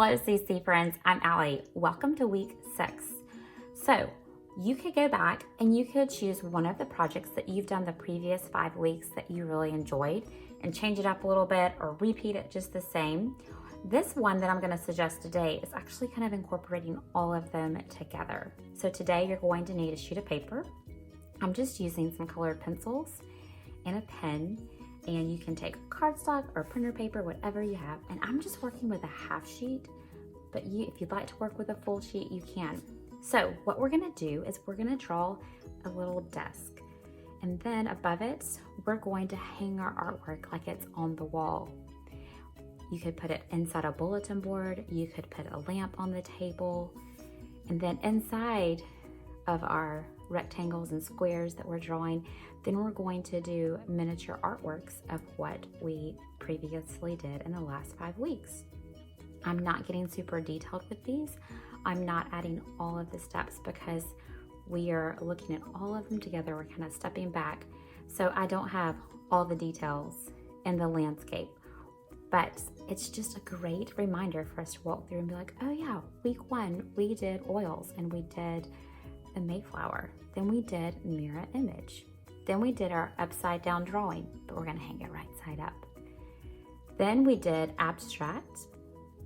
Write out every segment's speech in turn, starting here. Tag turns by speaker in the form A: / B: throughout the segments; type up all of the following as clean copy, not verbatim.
A: Hello, CC friends. I'm Alli. Welcome to week 6. So you could go back and you could choose one of the projects that you've done the previous 5 weeks that you really enjoyed and change it up a little bit or repeat it just the same. This one that I'm going to suggest today is actually kind of incorporating all of them together. So today you're going to need a sheet of paper. I'm just using some colored pencils and a pen. And you can take cardstock or printer paper, whatever you have. And I'm just working with a half sheet, but if you'd like to work with a full sheet, you can. So what we're gonna do is we're gonna draw a little desk. And then above it, we're going to hang our artwork like it's on the wall. You could put it inside a bulletin board. You could put a lamp on the table. And then inside of our rectangles and squares that we're drawing, then we're going to do miniature artworks of what we previously did in the last 5 weeks. I'm not getting super detailed with these. I'm not adding all of the steps because we are looking at all of them together. We're kind of stepping back. So I don't have all the details in the landscape, but it's just a great reminder for us to walk through and be like, oh yeah, week 1, we did oils and we did the Mayflower. Then we did mirror image. Then we did our upside down drawing, but we're gonna hang it right side up. Then we did abstract,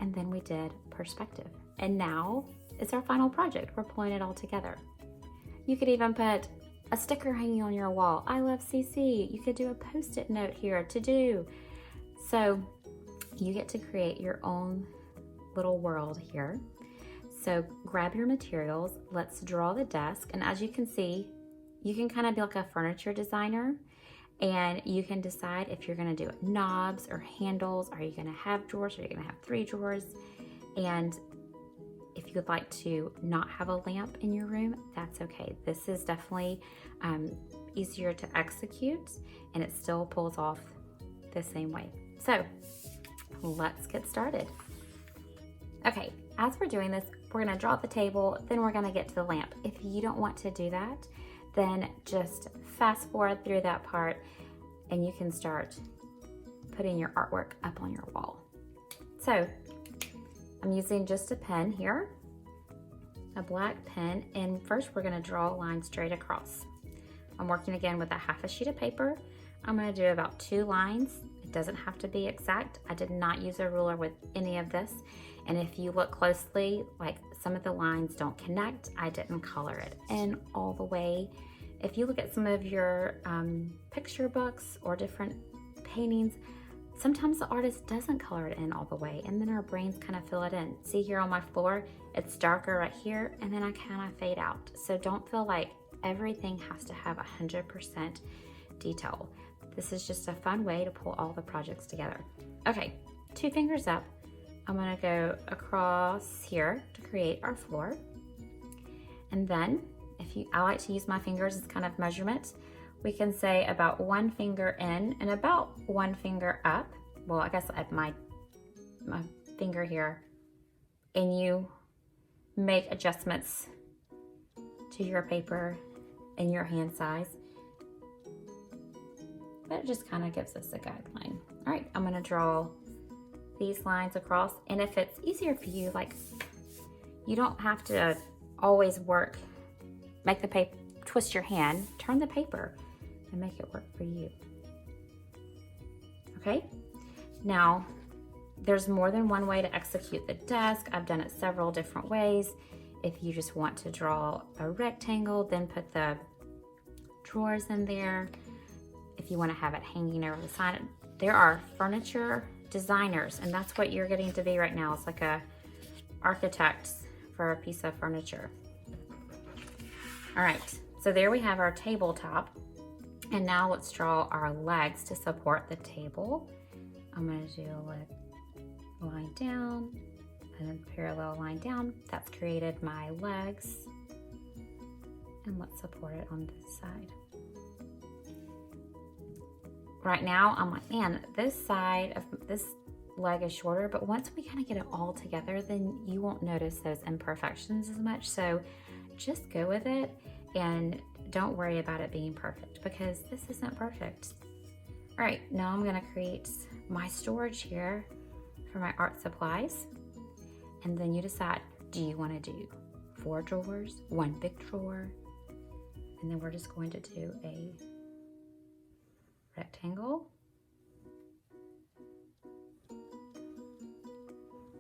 A: and then we did perspective. And now it's our final project. We're pulling it all together. You could even put a sticker hanging on your wall. I love CC. You could do a post-it note here to do. So you get to create your own little world here. So grab your materials, let's draw the desk. And as you can see, you can kind of be like a furniture designer and you can decide if you're gonna do knobs or handles. Are you gonna have drawers? Are you gonna have 3 drawers? And if you would like to not have a lamp in your room, that's okay. This is definitely easier to execute and it still pulls off the same way. So let's get started. Okay, as we're doing this, we're gonna draw the table, then we're gonna get to the lamp. If you don't want to do that, then just fast forward through that part and you can start putting your artwork up on your wall. So I'm using just a pen here, a black pen, and first we're gonna draw a line straight across. I'm working again with a half a sheet of paper. I'm gonna do about 2 lines. It doesn't have to be exact. I did not use a ruler with any of this. And if you look closely, like some of the lines don't connect. I didn't color it in all the way. If you look at some of your picture books or different paintings, sometimes the artist doesn't color it in all the way and then our brains kind of fill it in. See here on my floor, it's darker right here and then I kind of fade out. So don't feel like everything has to have 100% detail. This is just a fun way to pull all the projects together. Okay, 2 fingers up. I'm gonna go across here to create our floor. And then, I like to use my fingers as kind of measurement. We can say about 1 finger in and about 1 finger up. Well, I guess at my finger here. And you make adjustments to your paper and your hand size. But it just kind of gives us a guideline. All right, I'm gonna draw these lines across, and if it's easier for you, like you don't have to always make the paper, twist your hand, turn the paper and make it work for you. Okay, now there's more than one way to execute the desk. I've done it several different ways. If you just want to draw a rectangle, then put the drawers in there. If you want to have it hanging over the side, there are furniture designers, and that's what you're getting to be right now. It's like a architect for a piece of furniture. All right, so there we have our tabletop, and now let's draw our legs to support the table. I'm gonna do a line down and then parallel line down. That's created my legs, and let's support it on this side. Right now, I'm like, man, this side of this leg is shorter, but once we kind of get it all together, then you won't notice those imperfections as much. So just go with it and don't worry about it being perfect because this isn't perfect. All right, now I'm gonna create my storage here for my art supplies. And then you decide, do you want to do 4 drawers, 1 big drawer? And then we're just going to do a rectangle.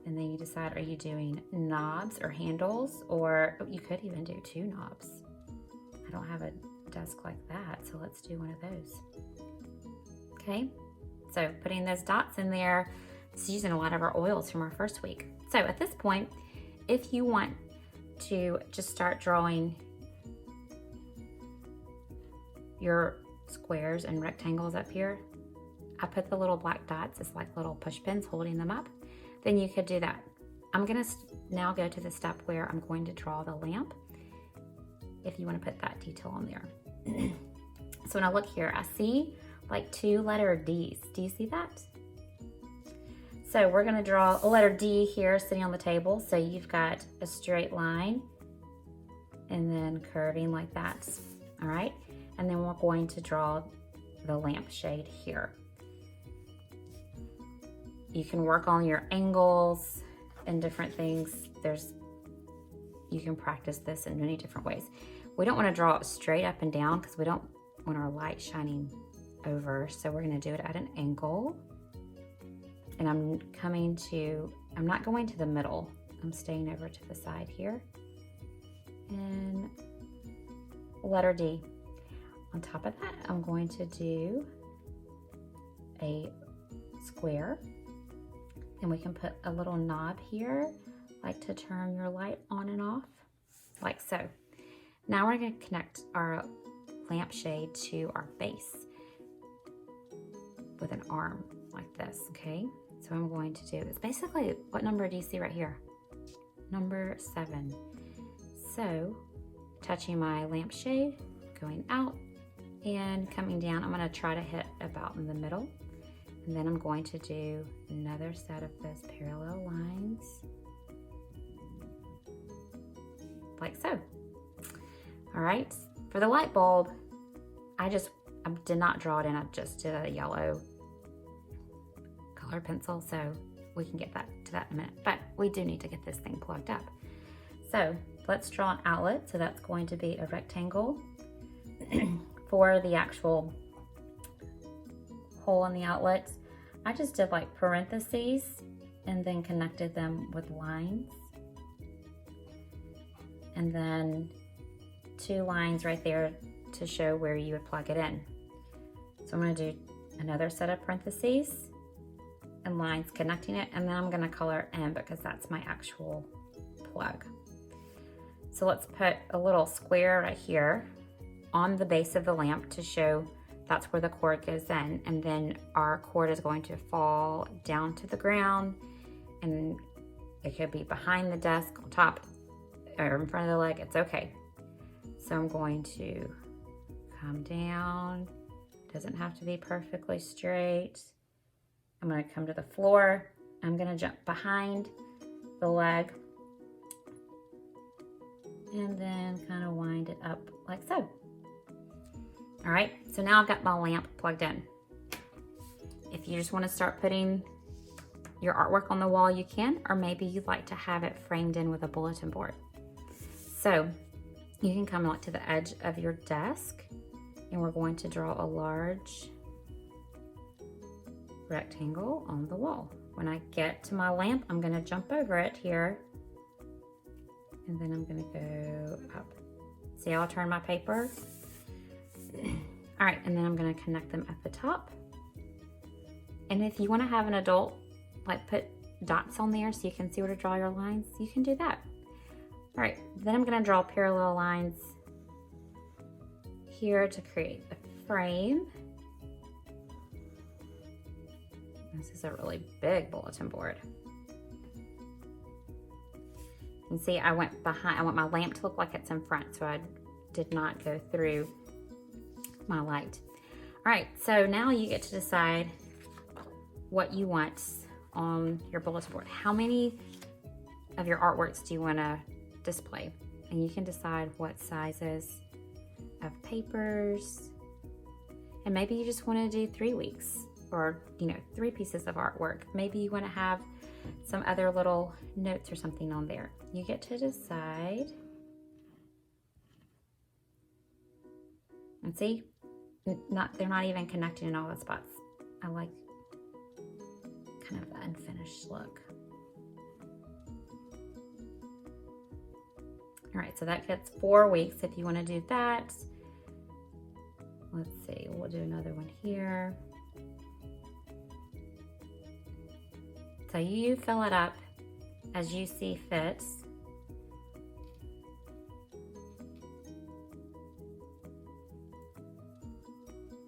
A: And then you decide, are you doing knobs or handles? Or you could even do 2 knobs. I don't have a desk like that, so let's do one of those. Okay, so putting those dots in there, it's using a lot of our oils from our first week. So at this point, if you want to just start drawing your squares and rectangles up here, I put the little black dots as like little push pins holding them up. Then you could do that. I'm gonna now go to the step where I'm going to draw the lamp, if you want to put that detail on there. So when I look here, I see like 2 letter D's. Do you see that? So we're gonna draw a letter D here sitting on the table. So you've got a straight line and then curving like that, all right? And then we're going to draw the lampshade here. You can work on your angles and different things. You can practice this in many different ways. We don't want to draw it straight up and down because we don't want our light shining over. So we're going to do it at an angle. And I'm not going to the middle. I'm staying over to the side here. And letter D. On top of that, I'm going to do a square. And we can put a little knob here, like to turn your light on and off, like so. Now we're going to connect our lampshade to our base with an arm like this, okay? So I'm going to do, it's basically, what number do you see right here? Number 7. So touching my lampshade, going out and coming down, I'm going to try to hit about in the middle. And then I'm going to do another set of those parallel lines, like so. All right, for the light bulb, I did not draw it in, I just did a yellow colored pencil, so we can get to that in a minute. But we do need to get this thing plugged up. So let's draw an outlet. So that's going to be a rectangle for the actual hole in the outlets. I just did like parentheses and then connected them with lines. And then 2 lines right there to show where you would plug it in. So I'm going to do another set of parentheses and lines connecting it, and then I'm going to color in because that's my actual plug. So let's put a little square right here on the base of the lamp to show that's where the cord goes in, and then our cord is going to fall down to the ground, and it could be behind the desk, on top, or in front of the leg, it's okay. So I'm going to come down, doesn't have to be perfectly straight. I'm going to come to the floor, I'm going to jump behind the leg, and then kind of wind it up like so. All right, so now I've got my lamp plugged in. If you just want to start putting your artwork on the wall, you can, or maybe you'd like to have it framed in with a bulletin board. So you can come out to the edge of your desk, and we're going to draw a large rectangle on the wall. When I get to my lamp, I'm going to jump over it here, and then I'm going to go up. See how I turn my paper? All right, and then I'm going to connect them at the top. And if you want to have an adult, like put dots on there so you can see where to draw your lines, you can do that. All right, then I'm going to draw parallel lines here to create the frame. This is a really big bulletin board. You can see I went behind, I want my lamp to look like it's in front, so I did not go through my light. All right, so now you get to decide what you want on your bulletin board. How many of your artworks do you want to display? And you can decide what sizes of papers. And maybe you just want to do 3 weeks, or 3 pieces of artwork. Maybe you want to have some other little notes or something on there. You get to decide. And see, they're not even connecting in all the spots. I like kind of the unfinished look. All right, so that gets 4 weeks if you want to do that. Let's see, we'll do another one here. So you fill it up as you see fit.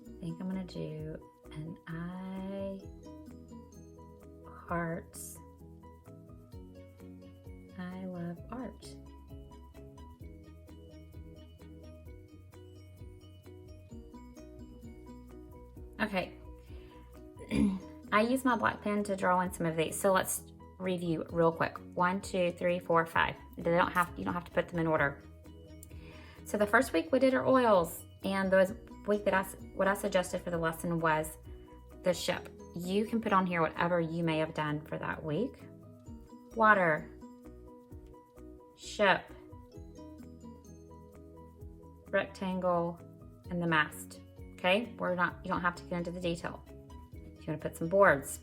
A: I think I'm gonna do an eye, heart. I love art. Okay, I use my black pen to draw in some of these. So let's review real quick. 1, 2, 3, 4, 5. You don't have to put them in order. So the first week we did our oils, and the week that what I suggested for the lesson was the ship. You can put on here whatever you may have done for that week. Water, ship, rectangle, and the mast. Okay, you don't have to get into the detail. You're gonna put some boards.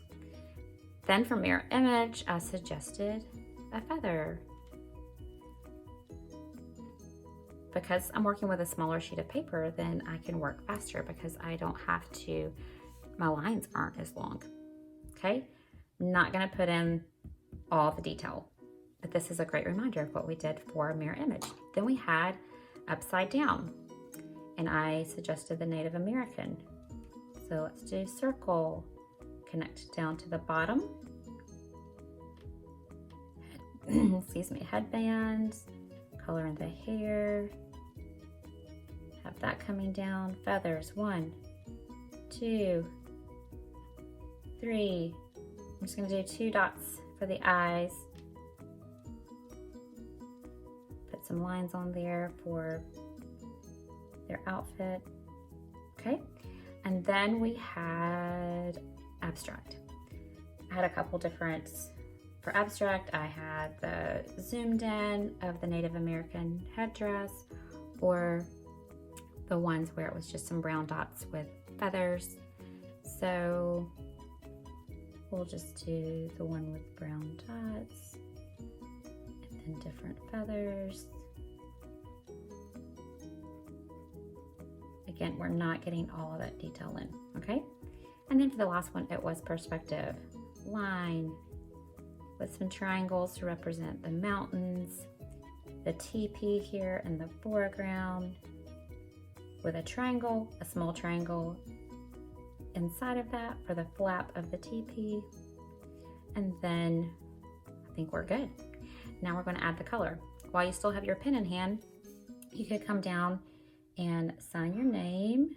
A: Then for mirror image, I suggested a feather. Because I'm working with a smaller sheet of paper, then I can work faster because I don't have to, my lines aren't as long. Okay, I'm not gonna put in all the detail, but this is a great reminder of what we did for a mirror image. Then we had upside down, and I suggested the Native American. So let's do circle, connect down to the bottom. Excuse me, headband, color in the hair. Have that coming down. Feathers, 1, 2, 3. I'm just gonna do 2 dots for the eyes. Put some lines on there for their outfit. Okay, and then we had abstract. I had a couple different, for abstract, I had the zoomed in of the Native American headdress, or the ones where it was just some brown dots with feathers. So we'll just do the one with brown dots and then different feathers. Again, we're not getting all of that detail in, okay? And then for the last one, it was perspective. Line with some triangles to represent the mountains, the teepee here in the foreground, with a triangle, a small triangle inside of that for the flap of the teepee. And then I think we're good. Now we're going to add the color. While you still have your pen in hand, you could come down and sign your name.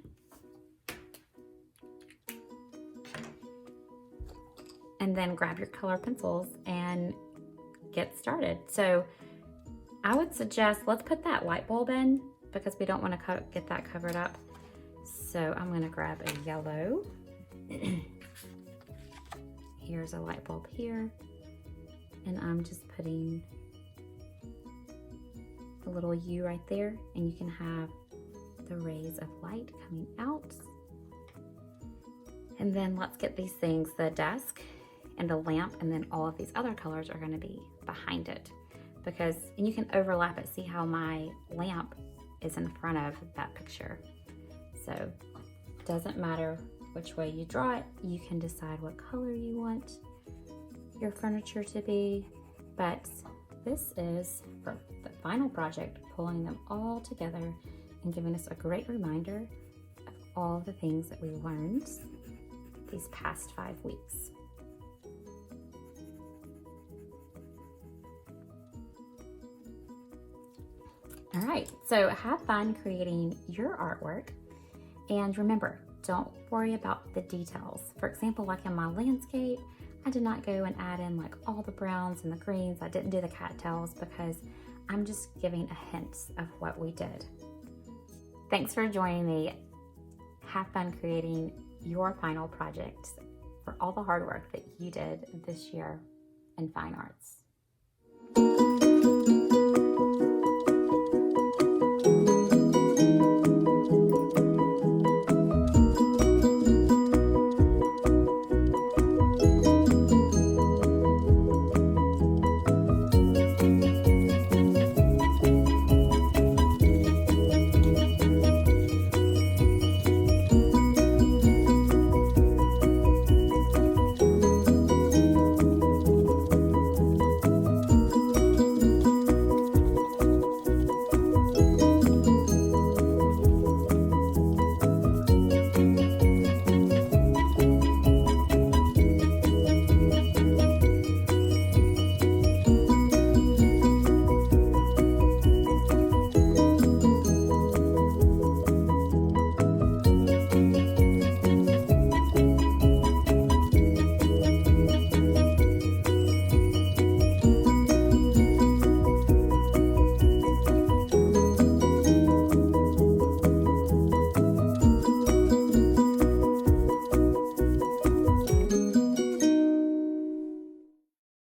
A: And then grab your color pencils and get started. So I would suggest, let's put that light bulb in because we don't want to get that covered up. So I'm going to grab a yellow. Here's a light bulb here. And I'm just putting a little U right there, and you can have the rays of light coming out. And then let's get these things, the desk and the lamp, and then all of these other colors are going to be behind it, because, and you can overlap it. See how my lamp is in front of that picture. So it doesn't matter which way you draw it, you can decide what color you want your furniture to be. But this is for the final project, pulling them all together and giving us a great reminder of all the things that we learned these past 5 weeks. All right, so have fun creating your artwork. And remember, don't worry about the details. For example, like in my landscape, I did not go and add in like all the browns and the greens. I didn't do the cattails because I'm just giving a hint of what we did. Thanks for joining me. Have fun creating your final project for all the hard work that you did this year. and fine arts.